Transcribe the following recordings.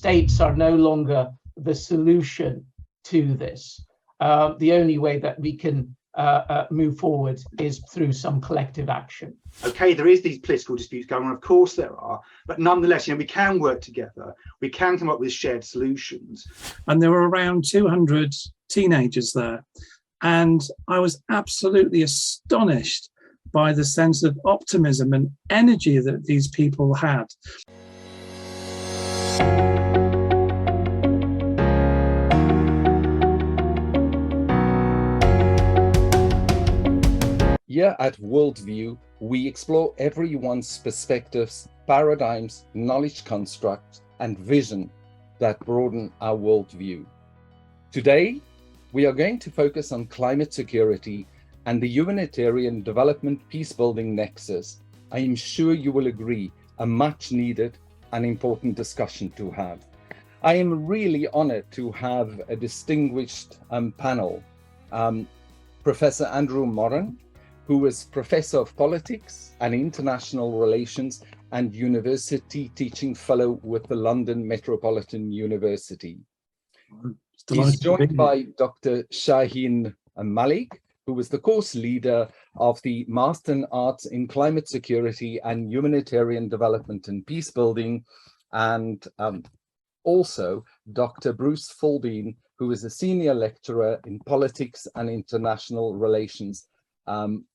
states are no longer the solution to this. The only way that we can move forward is through some collective action. Okay, there is these political disputes going on, of course there are, but nonetheless, we can work together, we can come up with shared solutions. And there were around 200 teenagers there, and I was absolutely astonished by the sense of optimism and energy that these people had. Here at Worldview, we explore everyone's perspectives, paradigms, knowledge constructs, and vision that broaden our worldview. Today, we are going to focus on climate security and the humanitarian development peace-building nexus. I am sure you will agree, a much needed and important discussion to have. I am really honored to have a distinguished panel. Professor Andrew Moran, who is Professor of Politics and International Relations and University Teaching Fellow with the London Metropolitan University. He's joined by Dr. Shaheen Malik, who was the course leader of the Master in Arts in Climate Security and Humanitarian Development and Peacebuilding, and also Dr. Bruce Fulbein, who is a senior lecturer in Politics and International Relations,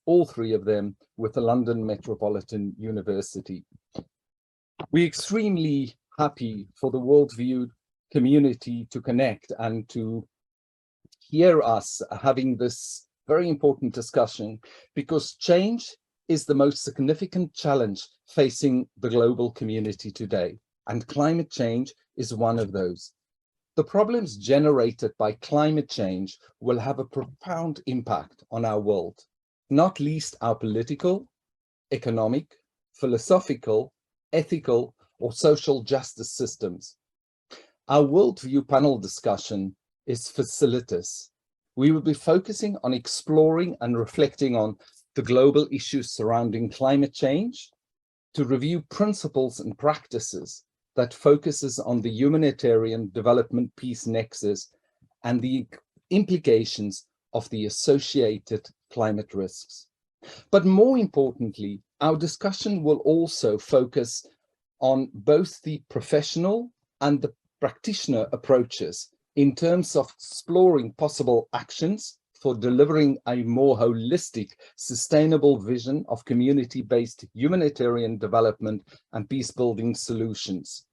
all three of them with the London Metropolitan University. We're extremely happy for the Worldview community to connect and to hear us having this very important discussion, because change is the most significant challenge facing the global community today, and climate change is one of those. The problems generated by climate change will have a profound impact on our world, not least our political, economic, philosophical, ethical, or social justice systems. Our Worldview panel discussion is facilitas. We will be focusing on exploring and reflecting on the global issues surrounding climate change, to review principles and practices that focuses on the humanitarian development peace nexus and the implications of the associated climate risks. But more importantly, our discussion will also focus on both the professional and the practitioner approaches in terms of exploring possible actions for delivering a more holistic, sustainable vision of community-based humanitarian development and peace-building solutions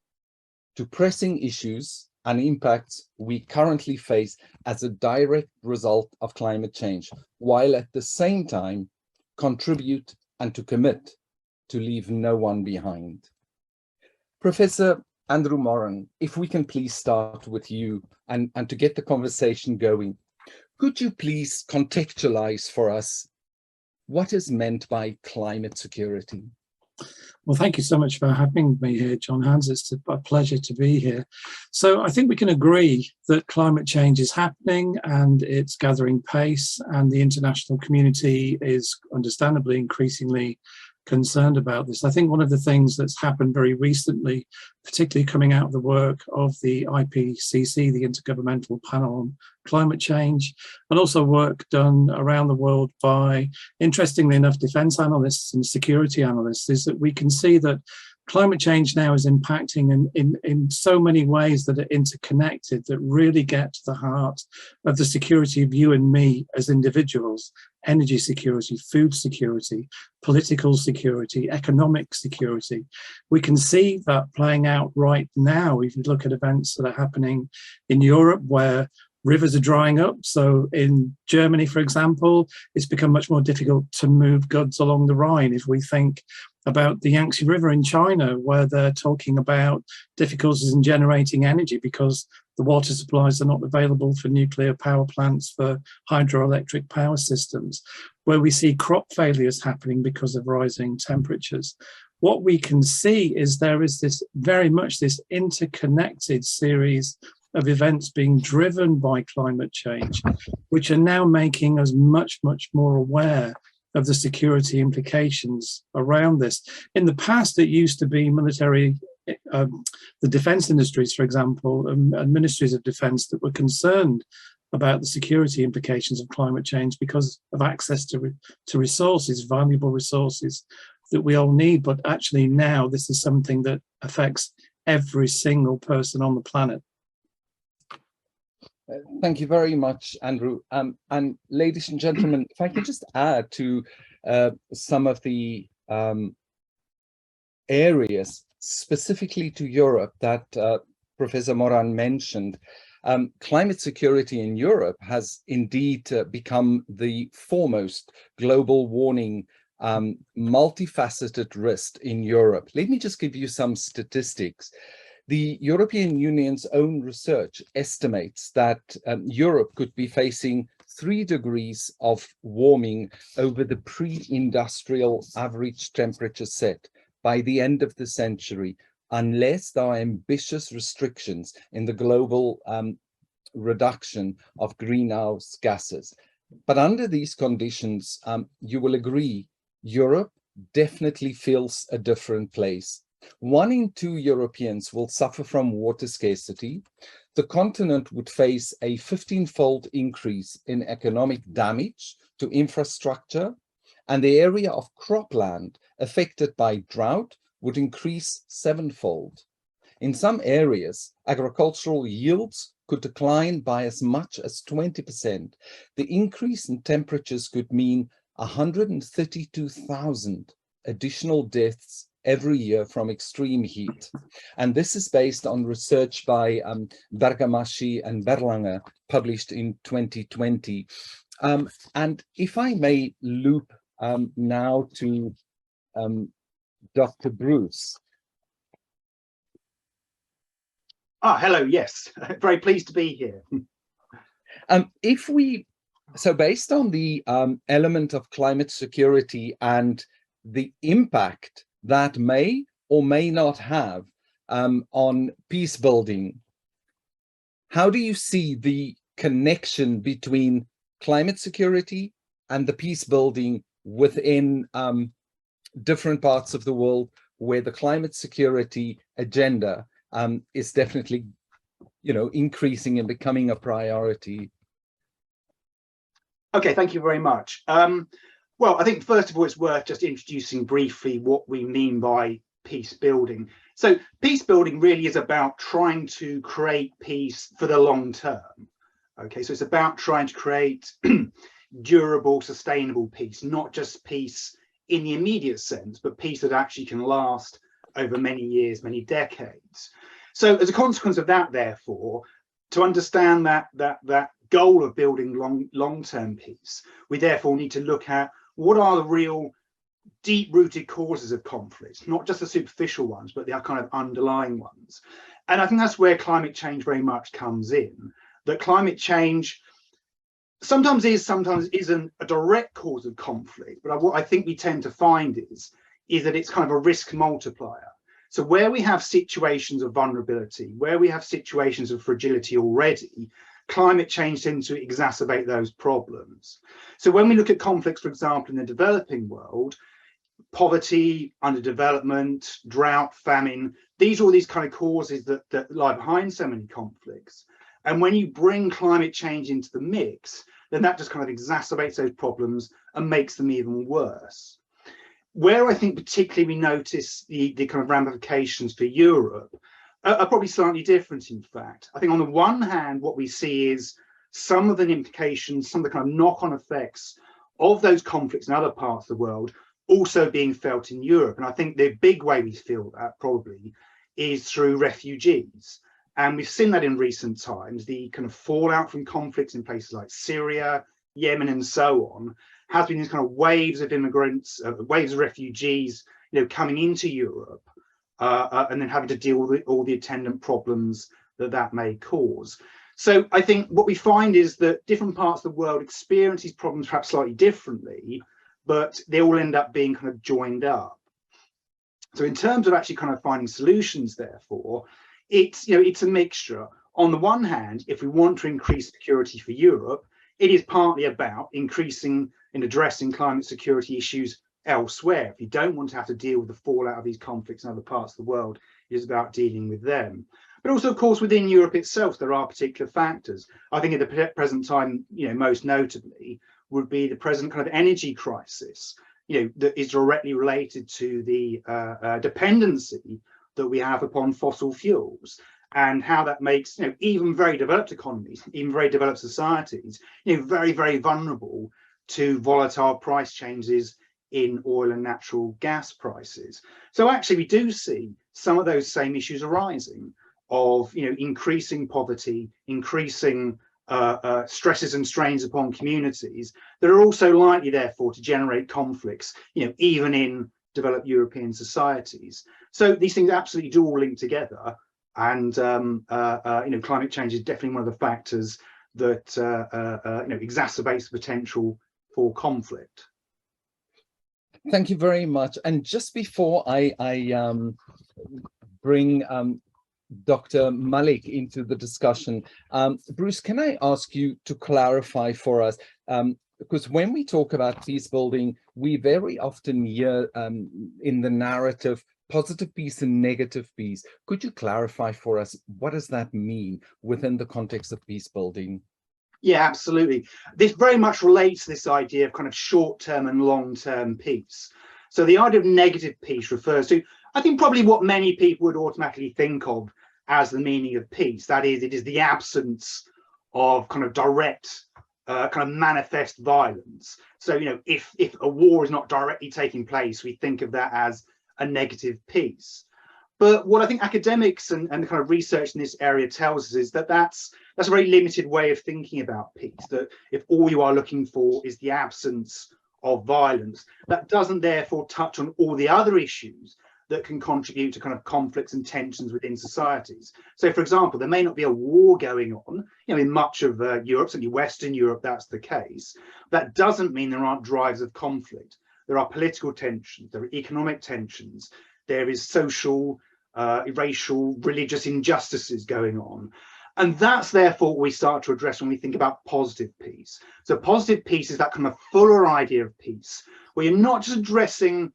to pressing issues and impacts we currently face as a direct result of climate change, while at the same time contribute and to commit to leave no one behind. Professor Andrew Moran, if we can please start with you and to get the conversation going, could you please contextualize for us what is meant by climate security? Well, thank you so much for having me here, John Hans. It's a pleasure to be here. So I think we can agree that climate change is happening and it's gathering pace, and the international community is understandably increasingly concerned about this. I think one of the things that's happened very recently, particularly coming out of the work of the IPCC, the Intergovernmental Panel on Climate Change, and also work done around the world by, interestingly enough, defense analysts and security analysts, is that we can see that climate change now is impacting in so many ways that are interconnected, that really get to the heart of the security of you and me as individuals: energy security, food security, political security, economic security. We can see that playing out right now if you look at events that are happening in Europe, where rivers are drying up. So in Germany, for example, it's become much more difficult to move goods along the Rhine. If we think about the Yangtze River in China, where they're talking about difficulties in generating energy because the water supplies are not available for nuclear power plants, for hydroelectric power systems, where we see crop failures happening because of rising temperatures. What we can see is there is this very much this interconnected series of events being driven by climate change, which are now making us much, much more aware of the security implications around this. In the past, it used to be military the defence industries, for example, and ministries of defence that were concerned about the security implications of climate change because of access to resources, valuable resources that we all need. But actually now this is something that affects every single person on the planet. Thank you very much, Andrew. And ladies and gentlemen, if I could just add to some of the areas specifically to Europe that Professor Moran mentioned. Climate security in Europe has indeed become the foremost global warning multifaceted risk in Europe. Let me just give you some statistics. The European Union's own research estimates that Europe could be facing 3 degrees of warming over the pre-industrial average temperature set by the end of the century, unless there are ambitious restrictions in the global reduction of greenhouse gases. But under these conditions, you will agree, Europe definitely feels a different place. 1 in 2 Europeans will suffer from water scarcity. The continent would face a 15-fold increase in economic damage to infrastructure, and the area of cropland affected by drought would increase 7-fold. In some areas, agricultural yields could decline by as much as 20%. The increase in temperatures could mean 132,000 additional deaths every year from extreme heat. And this is based on research by Bergamaschi and Berlanger, published in 2020. And if I may loop now to Dr. Bruce. Hello, yes, very pleased to be here. So based on the element of climate security and the impact that may or may not have on peace building, how do you see the connection between climate security and the peace building within different parts of the world where the climate security agenda is definitely, increasing and becoming a priority? Okay, thank you very much. Well, I think first of all, it's worth just introducing briefly what we mean by peace building. So peace building really is about trying to create peace for the long term. Okay, so it's about trying to create durable, sustainable peace, not just peace in the immediate sense, but peace that actually can last over many years, many decades. So as a consequence of that, therefore, to understand that goal of building long-term peace, we therefore need to look at what are the real deep-rooted causes of conflict, not just the superficial ones, but the kind of underlying ones. And I think that's where climate change very much comes in, that climate change sometimes isn't a direct cause of conflict, but what I think we tend to find is that it's kind of a risk multiplier. So where we have situations of vulnerability, where we have situations of fragility already, climate change tends to exacerbate those problems. So when we look at conflicts, for example, in the developing world, poverty, underdevelopment, drought, famine, these are all these kind of causes that lie behind so many conflicts. And when you bring climate change into the mix, then that just kind of exacerbates those problems and makes them even worse. Where I think particularly we notice the kind of ramifications for Europe are probably slightly different, in fact. I think on the one hand, what we see is some of the implications, some of the kind of knock-on effects of those conflicts in other parts of the world also being felt in Europe. And I think the big way we feel that probably is through refugees. And we've seen that in recent times, the kind of fallout from conflicts in places like Syria, Yemen, and so on, has been these kind of waves of immigrants, waves of refugees, coming into Europe, and then having to deal with all the attendant problems that may cause. So I think what we find is that different parts of the world experience these problems perhaps slightly differently, but they all end up being kind of joined up. So in terms of actually kind of finding solutions, therefore, it's a mixture. On the one hand, if we want to increase security for Europe, it is partly about increasing and addressing climate security issues elsewhere. If you don't want to have to deal with the fallout of these conflicts in other parts of the world, is about dealing with them. But also, of course, within Europe itself, there are particular factors. I think at the present time, most notably would be the present kind of energy crisis, that is directly related to the dependency that we have upon fossil fuels, and how that makes even very developed economies, even very developed societies, very, very vulnerable to volatile price changes in oil and natural gas prices. So actually, we do see some of those same issues arising of increasing poverty, increasing stresses and strains upon communities that are also likely, therefore, to generate conflicts, even in developed European societies. So these things absolutely do all link together, and climate change is definitely one of the factors that exacerbates the potential for conflict. Thank you very much. And just before I bring Dr. Malik into the discussion, Bruce, can I ask you to clarify for us, because when we talk about peace building, we very often hear in the narrative positive peace and negative peace. Could you clarify for us, what does that mean within the context of peace building? Yeah, absolutely. This very much relates to this idea of kind of short-term and long-term peace. So the idea of negative peace refers to, I think, probably what many people would automatically think of as the meaning of peace. That is, it is the absence of kind of direct, kind of manifest violence. So, if a war is not directly taking place, we think of that as a negative peace. But what I think academics and the kind of research in this area tells us is that that's a very limited way of thinking about peace, that if all you are looking for is the absence of violence, that doesn't therefore touch on all the other issues that can contribute to kind of conflicts and tensions within societies. So, for example, there may not be a war going on, in much of Europe, certainly Western Europe, that's the case. That doesn't mean there aren't drives of conflict. There are political tensions, there are economic tensions, there is social, racial, religious injustices going on. And that's therefore what we start to address when we think about positive peace. So positive peace is that kind of fuller idea of peace, where you're not just addressing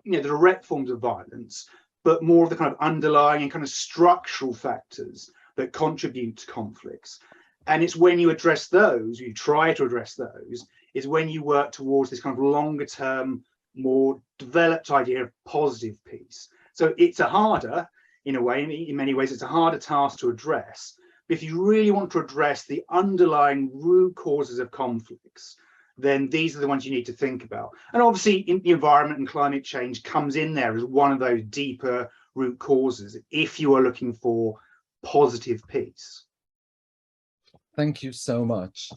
the direct forms of violence, but more of the kind of underlying and kind of structural factors that contribute to conflicts. And it's when you address those, you try to address those, is when you work towards this kind of longer term, more developed idea of positive peace. So it's a harder, in a way, in many ways, it's a harder task to address. But if you really want to address the underlying root causes of conflicts, then these are the ones you need to think about. And obviously, the environment and climate change comes in there as one of those deeper root causes, if you are looking for positive peace. Thank you so much.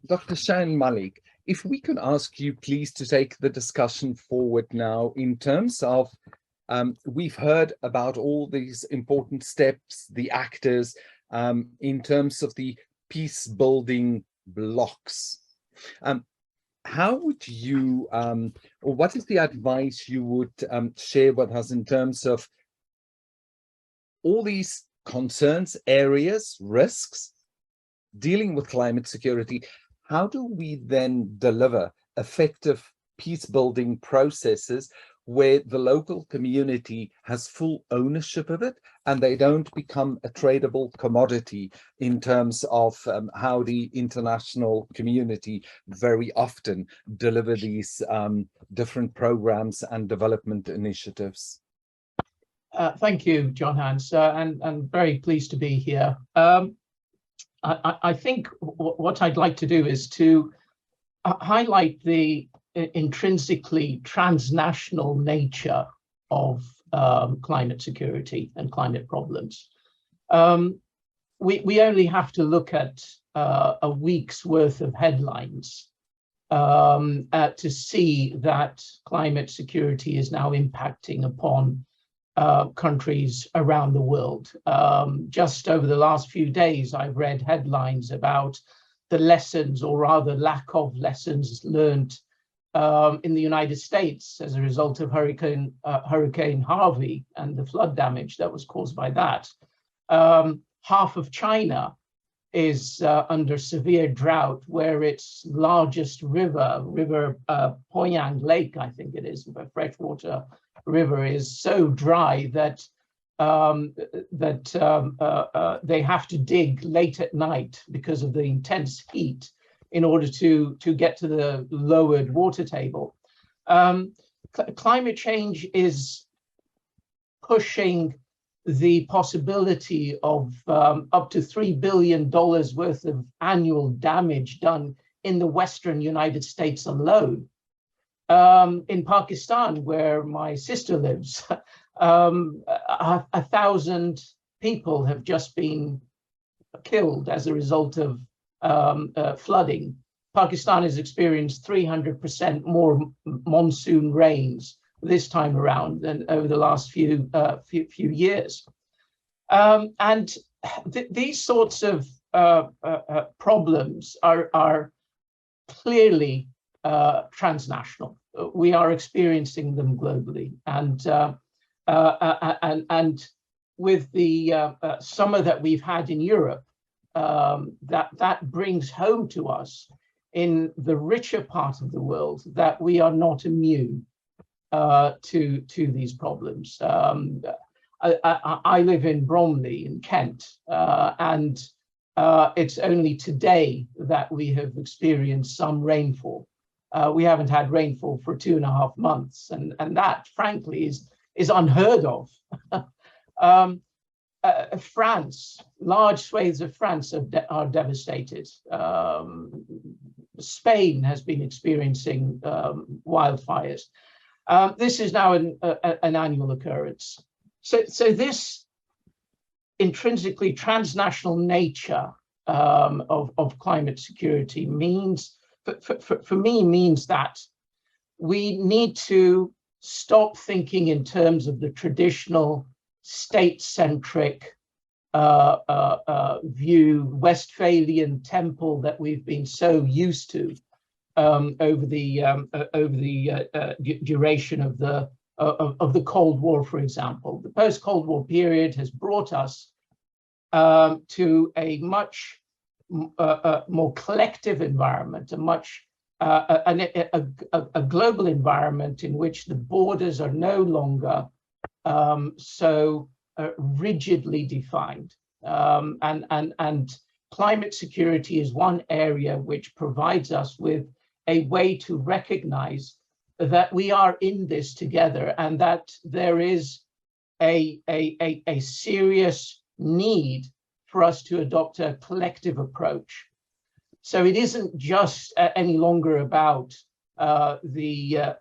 Dr. Shan Malik, if we could ask you please to take the discussion forward now in terms of, we've heard about all these important steps, the actors, in terms of the peace building blocks. How would you, or what is the advice you would share with us in terms of all these concerns, areas, risks, dealing with climate security? How do we then deliver effective peace building processes where the local community has full ownership of it and they don't become a tradable commodity in terms of how the international community very often deliver these different programs and development initiatives? Thank you, John Hans, and very pleased to be here. I think what I'd like to do is to highlight the intrinsically transnational nature of climate security and climate problems. We only have to look at a week's worth of headlines to see that climate security is now impacting upon countries around the world. Just over the last few days, I've read headlines about the lessons, or rather lack of lessons, learned in the United States as a result of Hurricane Harvey and the flood damage that was caused by that. Half of China is under severe drought, where its largest river Poyang Lake, I think it is, a freshwater River is so dry that they have to dig late at night because of the intense heat in order to get to the lowered water table. Climate change is pushing the possibility of up to $3 billion worth of annual damage done in the Western United States alone. In Pakistan, where my sister lives, 1,000 people have just been killed as a result of flooding. Pakistan has experienced 300% more monsoon rains this time around than over the last few years. And these sorts of problems are clearly transnational. We are experiencing them globally, and with the summer that we've had in Europe, that brings home to us in the richer part of the world that we are not immune to these problems. I live in Bromley in Kent, and it's only today that we have experienced some rainfall. We haven't had rainfall for 2.5 months, and that, frankly, is unheard of. France, large swathes of France are devastated. Spain has been experiencing wildfires. This is now an annual occurrence. So this intrinsically transnational nature of climate security means, for me, means that we need to stop thinking in terms of the traditional state-centric view, Westphalian temple that we've been so used to over the duration of the Cold War, for example. The post-Cold War period has brought us to a much more collective environment, a global environment in which the borders are no longer so rigidly defined. And climate security is one area which provides us with a way to recognize that we are in this together, and that there is a serious need for us to adopt a collective approach. So it isn't just any longer about the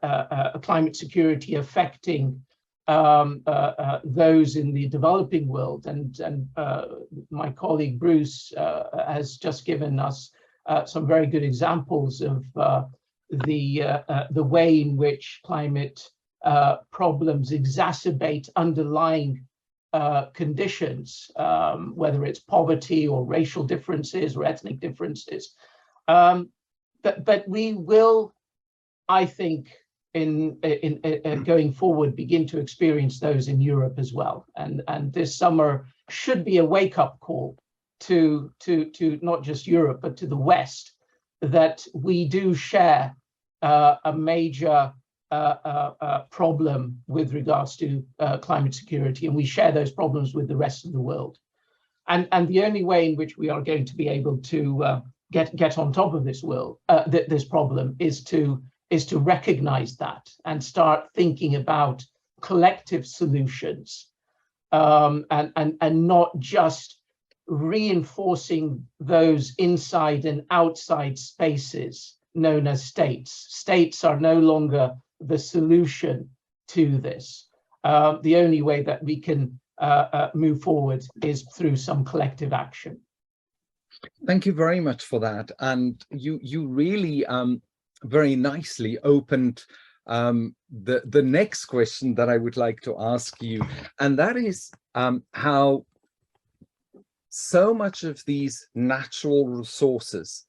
climate security affecting those in the developing world. And my colleague Bruce has just given us some very good examples of the way in which climate problems exacerbate underlying conditions, whether it's poverty or racial differences or ethnic differences. But we will, I think, in going forward, begin to experience those in Europe as well. And this summer should be a wake-up call to not just Europe, but to the West, that we do share a major problem with regards to climate security, and we share those problems with the rest of the world. And the only way in which we are going to be able to get on top of this this problem is to recognize that and start thinking about collective solutions, and not just reinforcing those inside and outside spaces known as states. States are no longer the solution to this. The only way that we can move forward is through some collective action. Thank you very much for that. And you really very nicely opened the next question that I would like to ask you, and that is how so much of these natural resources,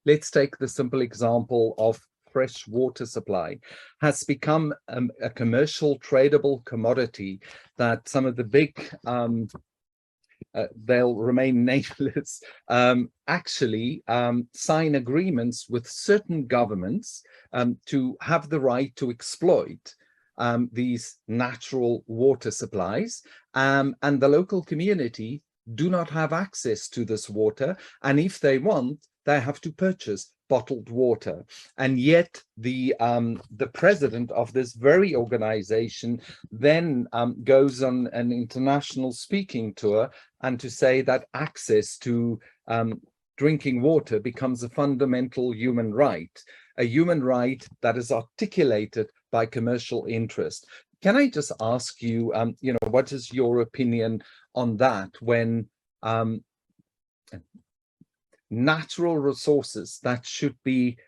let's take the simple example of fresh water supply, has become a commercial tradable commodity that some of the big, they'll remain nameless, actually sign agreements with certain governments to have the right to exploit these natural water supplies, and the local community do not have access to this water, and if they want, they have to purchase bottled water. And yet the president of this very organization then goes on an international speaking tour and to say that access to drinking water becomes a fundamental human right, a human right that is articulated by commercial interest. Can I just ask you, you know, what is your opinion on that when natural resources that should be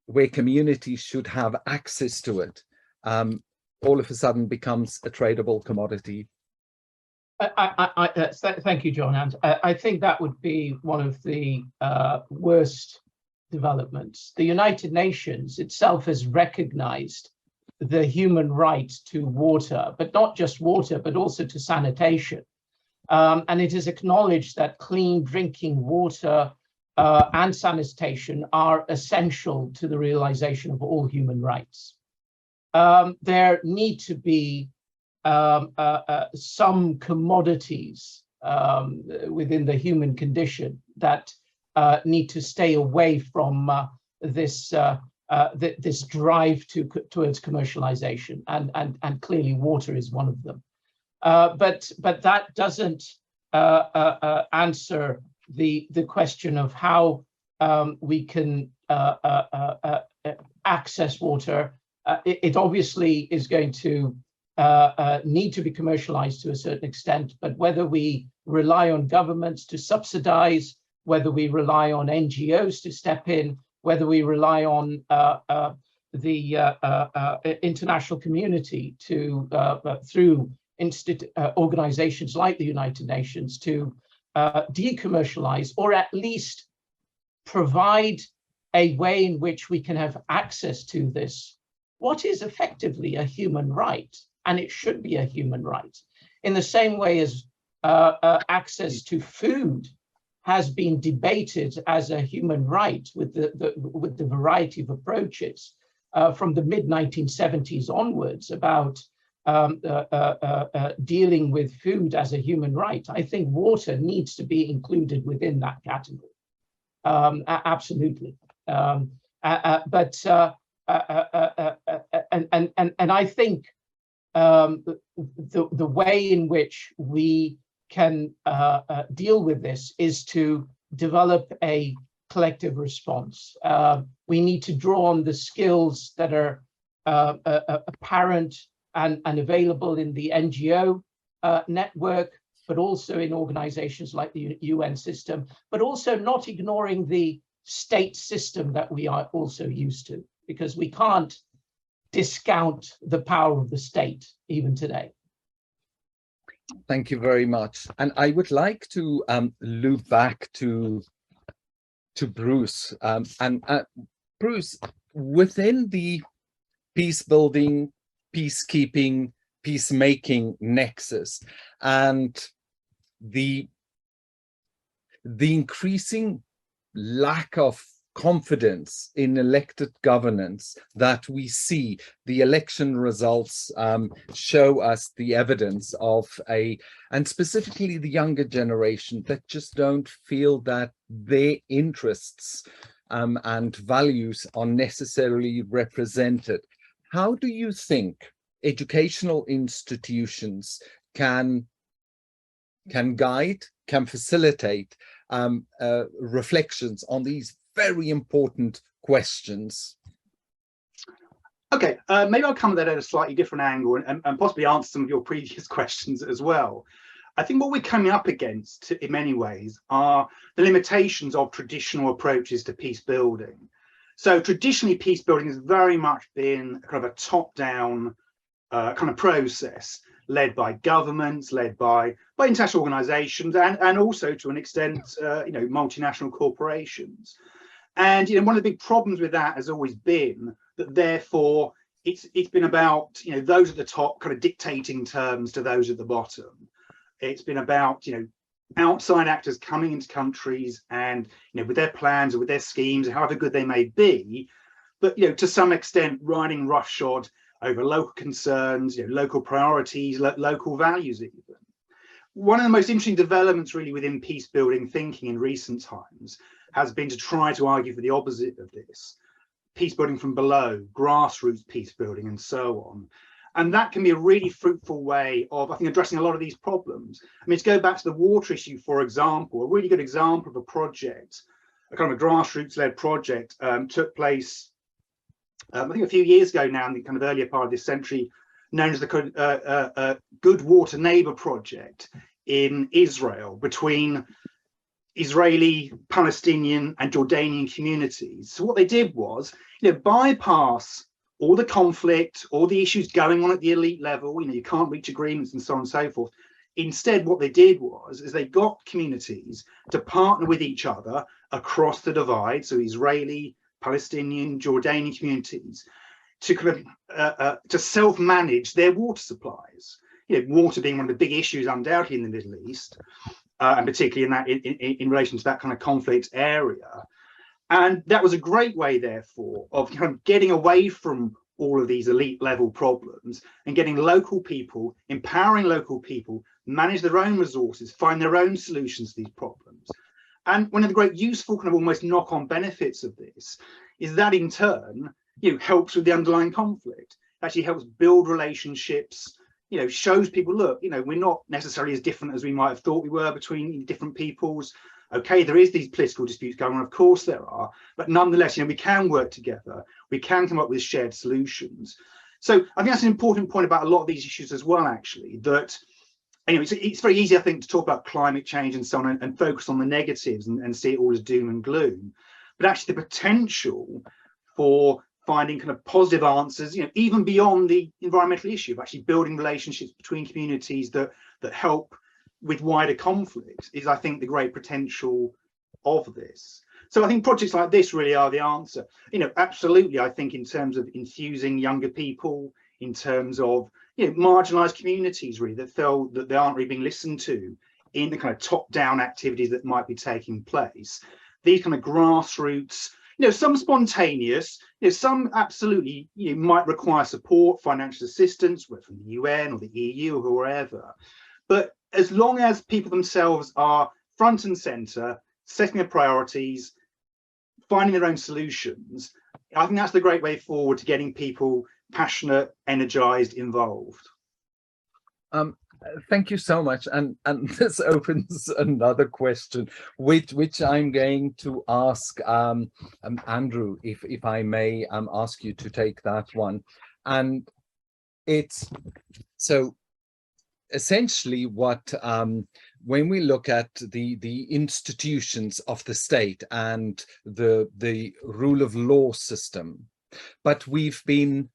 where communities should have access to it, all of a sudden becomes a tradable commodity? Thank you, John. And I think that would be one of the worst developments. The United Nations itself has recognized the human right to water, but not just water, but also to sanitation. And it is acknowledged that clean drinking water and sanitation are essential to the realization of all human rights. There need to be some commodities within the human condition that need to stay away from this drive towards commercialization, and clearly water is one of them. But that doesn't answer the question of how we can access water. It obviously is going to need to be commercialized to a certain extent, but whether we rely on governments to subsidize, whether we rely on NGOs to step in, whether we rely on the international community to through organizations like the United Nations to decommercialize, or at least provide a way in which we can have access to this, what is effectively a human right, and it should be a human right, in the same way as access to food has been debated as a human right with the variety of approaches from the mid-1970s onwards about dealing with food as a human right. I think water needs to be included within that category. Absolutely. And I think the way in which we can deal with this is to develop a collective response. We need to draw on the skills that are apparent and available in the NGO network, but also in organizations like the UN system, but also not ignoring the state system that we are also used to, because we can't discount the power of the state even today. Thank you very much. And I would like to loop back to Bruce. Bruce, within the peace building, peacekeeping, peacemaking nexus, and the increasing lack of confidence in elected governance that we see, the election results show us the evidence of and specifically the younger generation that just don't feel that their interests and values are necessarily represented. How do you think educational institutions can guide, can facilitate reflections on these very important questions? Okay, maybe I'll come at that at a slightly different angle and possibly answer some of your previous questions as well. I think what we're coming up against in many ways are the limitations of traditional approaches to peace building. So traditionally, peace building has very much been kind of a top-down kind of process, led by governments, led by international organizations, and also to an extent, multinational corporations. And one of the big problems with that has always been that, therefore, it's been about those at the top kind of dictating terms to those at the bottom. It's been about outside actors coming into countries and with their plans or with their schemes, however good they may be, but to some extent riding roughshod over local concerns, local priorities, local values even. One of the most interesting developments really within peace building thinking in recent times has been to try to argue for the opposite of this. Peace building from below, grassroots peace building, and so on. And that can be a really fruitful way of, I think, addressing a lot of these problems. I mean, to go back to the water issue, for example, a really good example of a project, a kind of a grassroots-led project, took place, I think a few years ago now, in the kind of earlier part of this century, known as the Good Water Neighbor Project in Israel, between Israeli, Palestinian, and Jordanian communities. So what they did was, bypass all the conflict, all the issues going on at the elite level. You can't reach agreements and so on and so forth. Instead, what they did was, they got communities to partner with each other across the divide. So Israeli, Palestinian, Jordanian communities to kind of to self-manage their water supplies. Water being one of the big issues undoubtedly in the Middle East, and particularly in relation to that kind of conflict area. And that was a great way, therefore, of kind of getting away from all of these elite level problems and getting local people, empowering local people, manage their own resources, find their own solutions to these problems. And one of the great useful kind of almost knock-on benefits of this is that in turn, helps with the underlying conflict, actually helps build relationships, shows people, look, we're not necessarily as different as we might have thought we were between different peoples. Okay, there is these political disputes going on, of course there are, but nonetheless, we can work together, we can come up with shared solutions. So I think that's an important point about a lot of these issues as well, actually, that it's very easy, I think, to talk about climate change and so on and focus on the negatives and see it all as doom and gloom. But actually the potential for finding kind of positive answers, even beyond the environmental issue, of actually building relationships between communities that help with wider conflict is, I think, the great potential of this. So I think projects like this really are the answer. Absolutely, I think in terms of infusing younger people, in terms of marginalized communities really that feel that they aren't really being listened to in the kind of top-down activities that might be taking place. These kind of grassroots, some spontaneous, some absolutely might require support, financial assistance, whether from the UN or the EU or wherever. But as long as people themselves are front and center, setting their priorities, finding their own solutions, I think that's the great way forward to getting people passionate, energized, involved. Thank you so much, and this opens another question, which I'm going to ask Andrew, if I may ask you to take that one. And it's so essentially what when we look at the institutions of the state and the rule of law system, but we've been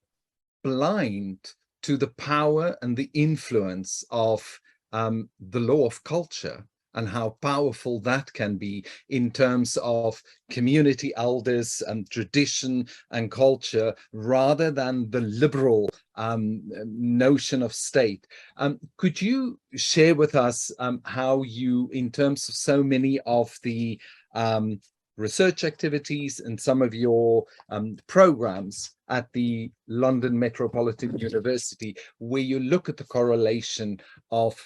blind to the power and the influence of the law of culture and how powerful that can be in terms of community elders and tradition and culture, rather than the liberal notion of state. Could you share with us how you, in terms of so many of the research activities and some of your programs at the London Metropolitan University, where you look at the correlation of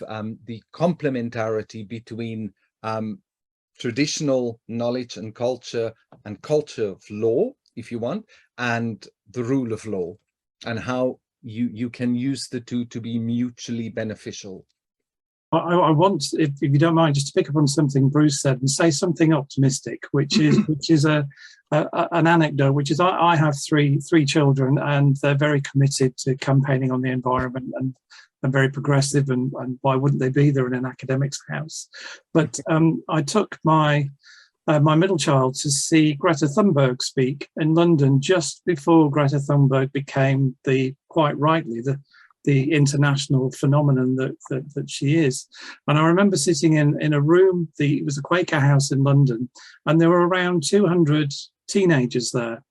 the complementarity between traditional knowledge and culture of law, if you want, and the rule of law, and how you can use the two to be mutually beneficial? I want, if you don't mind, just to pick up on something Bruce said and say something optimistic, which is an anecdote, which is I have three children, and they're very committed to campaigning on the environment and very progressive, and why wouldn't they be? They're in an academic's house. But I took my middle child to see Greta Thunberg speak in London just before Greta Thunberg became quite rightly the international phenomenon that she is. And I remember sitting in a room, it was a Quaker house in London, and there were around 200 teenagers there.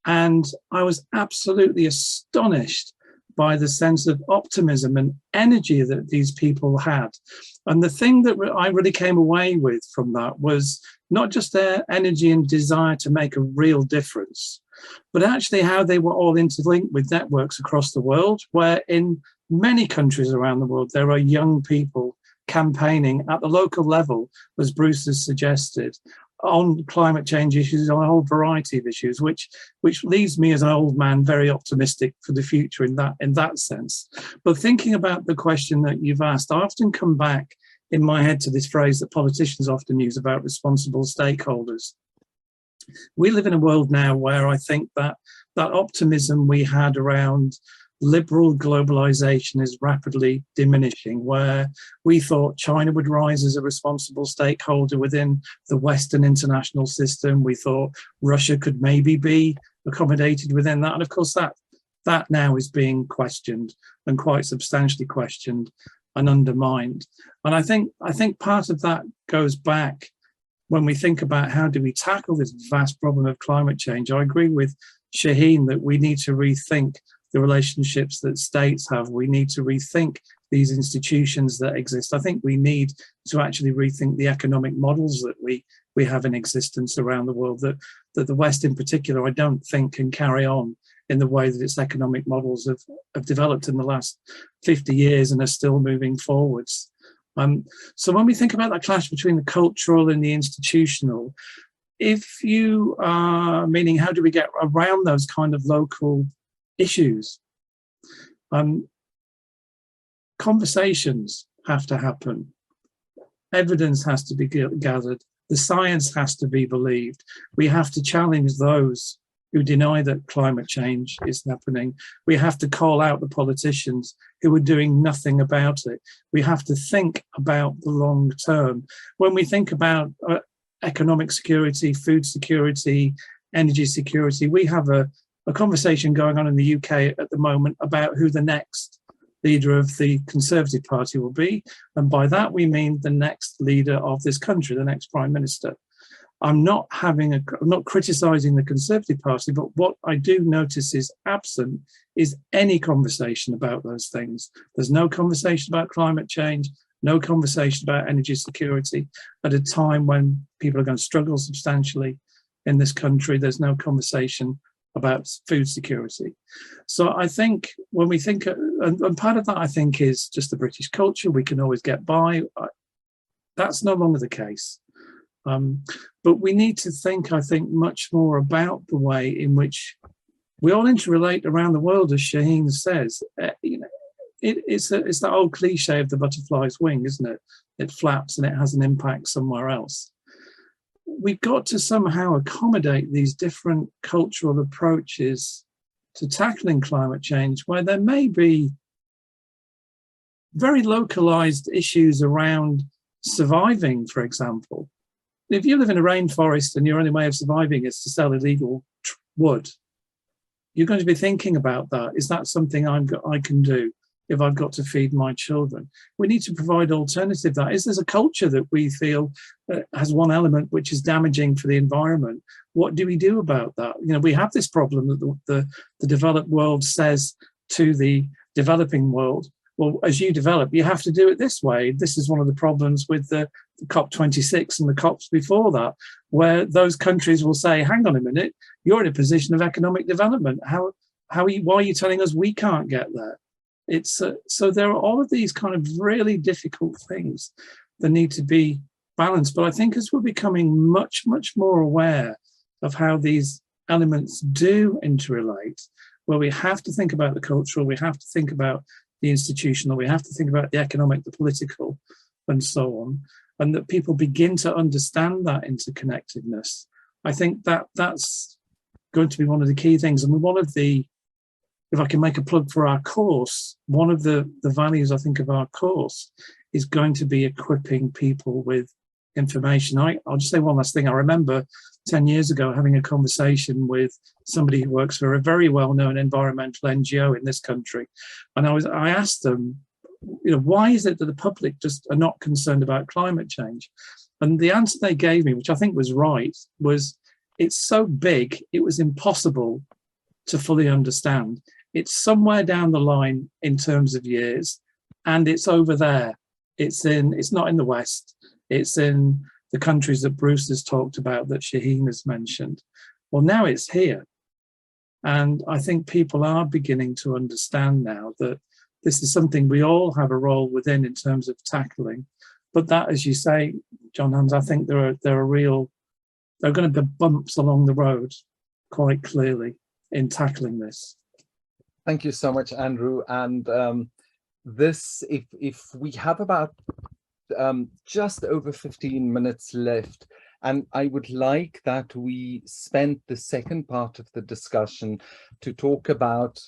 And I was absolutely astonished by the sense of optimism and energy that these people had. And the thing that I really came away with from that was not just their energy and desire to make a real difference, but actually how they were all interlinked with networks across the world, where in many countries around the world, there are young people campaigning at the local level, as Bruce has suggested, on climate change issues, on a whole variety of issues, which leaves me as an old man very optimistic for the future in that sense. But thinking about the question that you've asked, I often come back in my head to this phrase that politicians often use about responsible stakeholders. We live in a world now where I think that optimism we had around liberal globalization is rapidly diminishing, where we thought China would rise as a responsible stakeholder within the Western international system. We thought Russia could maybe be accommodated within that. And of course, that now is being questioned, and quite substantially questioned and undermined. And I think part of that goes back when we think about how do we tackle this vast problem of climate change. I agree with Shaheen that we need to rethink the relationships that states have. We need to rethink these institutions that exist. I think we need to actually rethink the economic models that we have in existence around the world, that the West in particular, I don't think can carry on in the way that its economic models have developed in the last 50 years and are still moving forwards. So when we think about that clash between the cultural and the institutional, if you are meaning how do we get around those kind of local issues, conversations have to happen, evidence has to be gathered, the science has to be believed. We have to challenge those who deny that climate change is happening. We have to call out the politicians who are doing nothing about it. We have to think about the long term. When we think about economic security, food security, energy security, we have a conversation going on in the UK at the moment about who the next leader of the Conservative Party will be. And by that, we mean the next leader of this country, the next Prime Minister. I'm not criticising the Conservative Party, but what I do notice is absent is any conversation about those things. There's no conversation about climate change, no conversation about energy security at a time when people are going to struggle substantially in this country. There's no conversation about food security. So I think when we think, and part of that I think is just the British culture, we can always get by. That's no longer the case. But we need to think, I think, much more about the way in which we all interrelate around the world, as Shaheen says. It's that old cliche of the butterfly's wing, isn't it? It flaps and it has an impact somewhere else. We've got to somehow accommodate these different cultural approaches to tackling climate change, where there may be very localized issues around surviving, for example. If you live in a rainforest and your only way of surviving is to sell illegal wood, you're going to be thinking about that. Is that something I can do if I've got to feed my children? We need to provide alternative. That is, there's a culture that we feel has one element which is damaging for the environment. What do we do about that? You know, we have this problem that the developed world says to the developing world, well, as you develop, you have to do it this way. This is one of the problems with the COP26 and the COPs before that, where those countries will say, hang on a minute, you're in a position of economic development. Why are you telling us we can't get there? It's so there are all of these kind of really difficult things that need to be balanced. But I think as we're becoming much, much more aware of how these elements do interrelate, where we have to think about the cultural, we have to think about the institutional, we have to think about the economic, the political, and so on, and that people begin to understand that interconnectedness. I think that's going to be one of the key things. And one of the, if I can make a plug for our course, one of the values I think of our course is going to be equipping people with information. I'll just say one last thing. I remember 10 years ago having a conversation with somebody who works for a very well-known environmental NGO in this country. And I asked them, you know, why is it that the public just are not concerned about climate change? And the answer they gave me, which I think was right, was it's so big, it was impossible to fully understand. It's somewhere down the line in terms of years, and it's over there. It's not in the West. It's in the countries that Bruce has talked about, that Shaheen has mentioned. Well, now it's here. And I think people are beginning to understand now that this is something we all have a role within in terms of tackling. But that, as you say, John Hans, I think there are going to be bumps along the road quite clearly in tackling this. Thank you so much, Andrew. And this, if we have about just over 15 minutes left, and I would like that we spend the second part of the discussion to talk about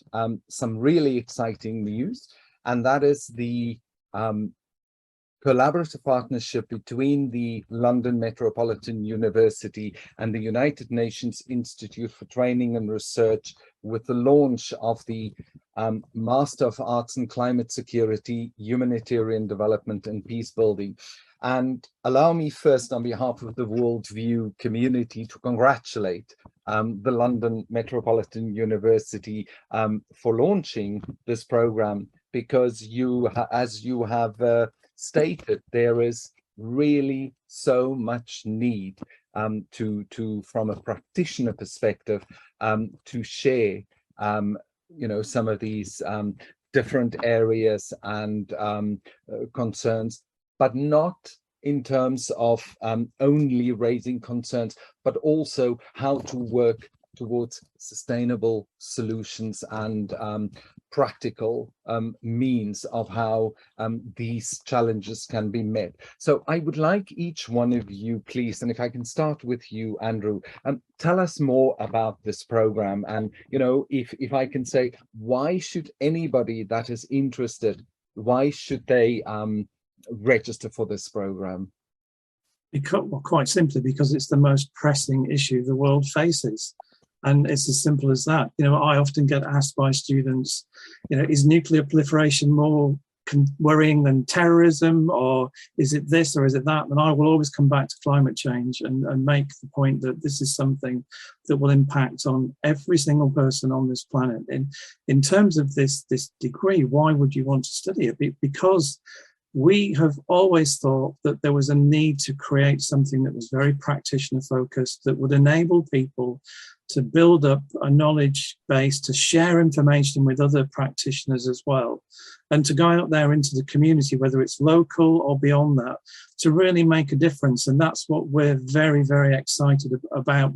some really exciting news, and that is the collaborative partnership between the London Metropolitan University and the United Nations Institute for Training and Research, with the launch of the Master of Arts in Climate Security, Humanitarian Development and Peace Building. And allow me first, on behalf of the Worldview community, to congratulate the London Metropolitan University for launching this program, because as you have stated, there is really so much need from a practitioner perspective to share some of these different areas and concerns, but not in terms of only raising concerns, but also how to work towards sustainable solutions and practical means of how these challenges can be met. So I would like each one of you, please, and if I can start with you, Andrew, tell us more about this program. And, if I can say, why should anybody that is interested, why should they register for this program? Because, well, quite simply, because it's the most pressing issue the world faces. And it's as simple as that. I often get asked by students, is nuclear proliferation more worrying than terrorism, or is it this or is it that? And I will always come back to climate change and make the point that this is something that will impact on every single person on this planet. In terms of this degree, why would you want to study it? Because we have always thought that there was a need to create something that was very practitioner focused, that would enable people to build up a knowledge base, to share information with other practitioners as well, and to go out there into the community, whether it's local or beyond that, to really make a difference. And that's what we're very, very excited about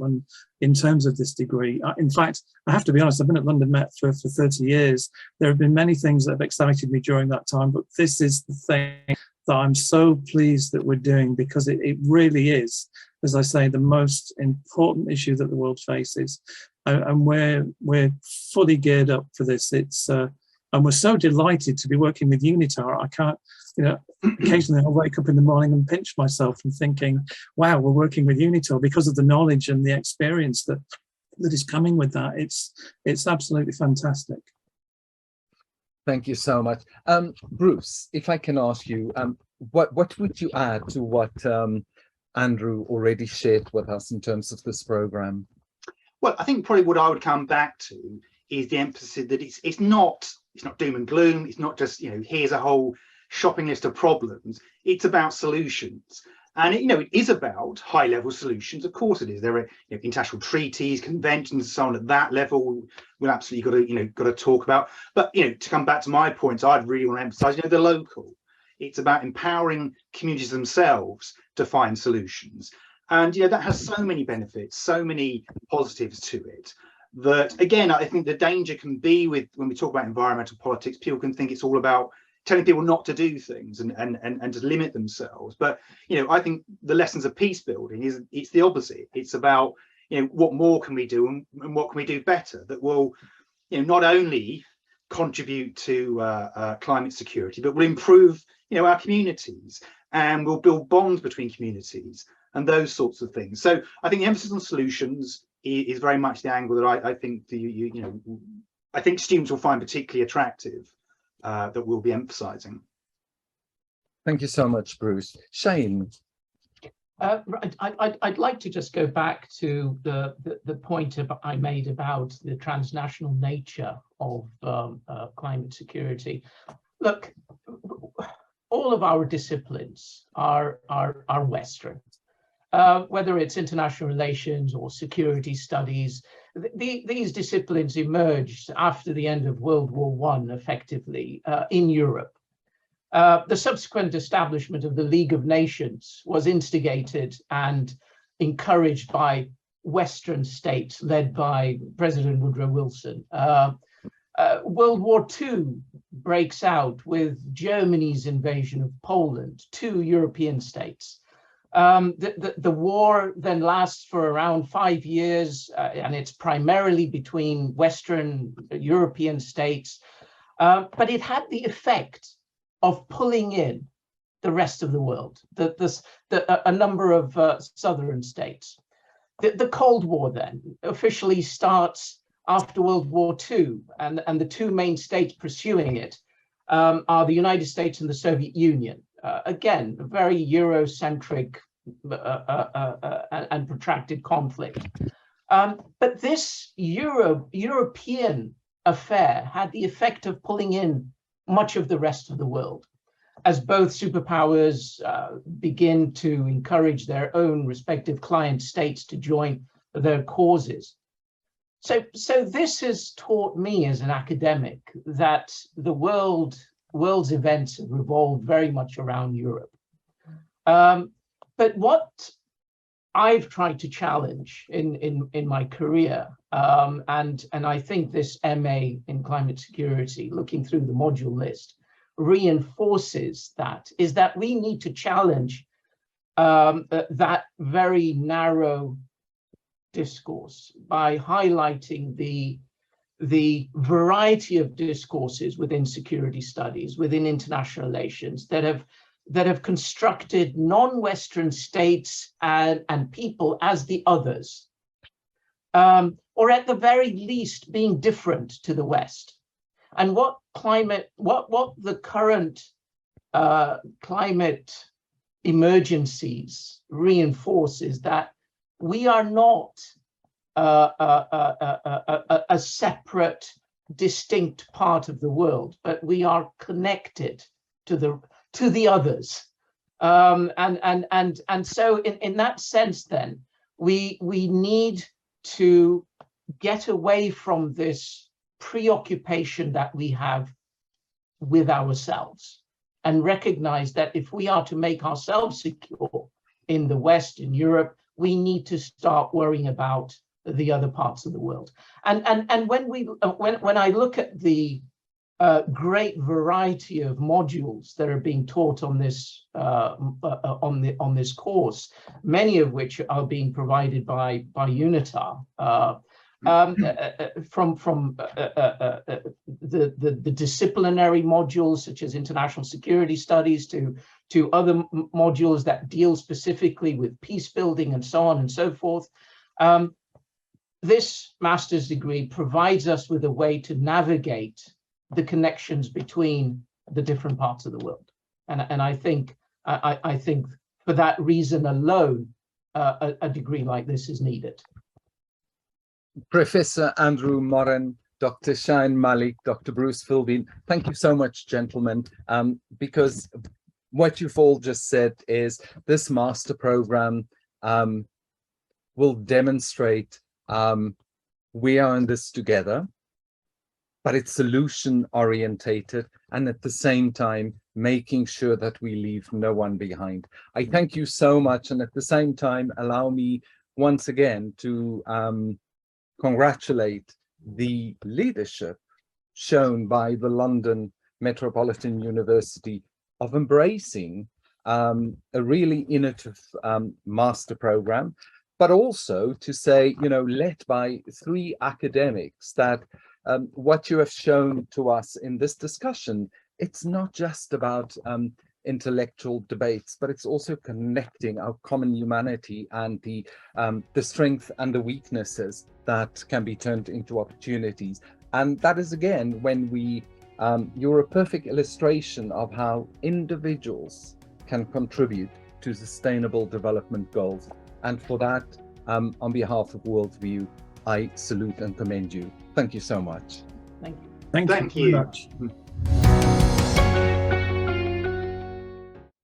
in terms of this degree. In fact, I have to be honest, I've been at London Met for 30 years. There have been many things that have excited me during that time, but this is the thing that I'm so pleased that we're doing, because it really is, as I say, the most important issue that the world faces. And we're fully geared up for this. And we're so delighted to be working with UNITAR. I can't, occasionally I'll wake up in the morning and pinch myself and thinking, wow, we're working with UNITAR, because of the knowledge and the experience that is coming with that. It's absolutely fantastic. Thank you so much. Bruce, if I can ask you, what would you add to what Andrew already shared with us in terms of this program? Well, I think probably what I would come back to is the emphasis that it's not doom and gloom. It's not just, here's a whole shopping list of problems. It's about solutions. And it is about high-level solutions. Of course it is. There are international treaties, conventions, and so on at that level. We've absolutely got to talk about. But to come back to my points, I'd really want to emphasise, the local. It's about empowering communities themselves to find solutions, and that has so many benefits, so many positives to it. That again, I think the danger can be with when we talk about environmental politics, people can think it's all about telling people not to do things and to limit themselves. But I think the lessons of peace building it's the opposite. It's about what more can we do and what can we do better that will not only contribute to climate security, but will improve our communities, and will build bonds between communities and those sorts of things. So I think the emphasis on solutions is very much the angle that I think I think students will find particularly attractive, that we'll be emphasizing. Thank you so much, Bruce. Shane. I'd like to just go back to the point I made about the transnational nature of climate security. Look, all of our disciplines are Western, whether it's international relations or security studies. These disciplines emerged after the end of World War I, effectively, in Europe. The subsequent establishment of the League of Nations was instigated and encouraged by Western states led by President Woodrow Wilson. World War II breaks out with Germany's invasion of Poland, 2 European states. The war then lasts for around 5 years, and it's primarily between Western European states, but it had the effect of pulling in the rest of the world, a number of southern states. The Cold War then officially starts after World War II, and the 2 main states pursuing it are the United States and the Soviet Union. Again, a very Eurocentric and protracted conflict. But this European affair had the effect of pulling in much of the rest of the world, as both superpowers begin to encourage their own respective client states to join their causes. So this has taught me as an academic that the world's events have revolved very much around Europe. But what I've tried to challenge in my career, and I think this MA in climate security, looking through the module list, reinforces that, is that we need to challenge that very narrow discourse by highlighting the variety of discourses within security studies, within international relations, that have constructed non-Western states and people as the others, or at the very least being different to the West. And what the current climate emergencies reinforce is that we are not a separate, distinct part of the world, but we are connected to the others. And so in that sense, then, we need to get away from this preoccupation that we have with ourselves and recognize that if we are to make ourselves secure in the West, in Europe, we need to start worrying about the other parts of the world. And when I look at the great variety of modules that are being taught on this on this course, many of which are being provided by UNITAR, from the disciplinary modules such as international security studies to other modules that deal specifically with peace building and so on and so forth. This master's degree provides us with a way to navigate the connections between the different parts of the world, and I think for that reason alone, a degree like this is needed. Professor Andrew Moran, Dr. Shine Malik, Dr. Bruce Philbin, thank you so much, gentlemen, because what you've all just said is this master program will demonstrate we are in this together, but it's solution orientated, and at the same time making sure that we leave no one behind. I thank you so much, and at the same time allow me once again to congratulate the leadership shown by the London Metropolitan University of embracing a really innovative master program, but also to say, you know, led by 3 academics, that what you have shown to us in this discussion, it's not just about intellectual debates, but it's also connecting our common humanity and the strength and the weaknesses that can be turned into opportunities. And that is, again, when you're a perfect illustration of how individuals can contribute to sustainable development goals. And for that, on behalf of Worldview, I salute and commend you. Thank you so much. Thank you. Thank you very much.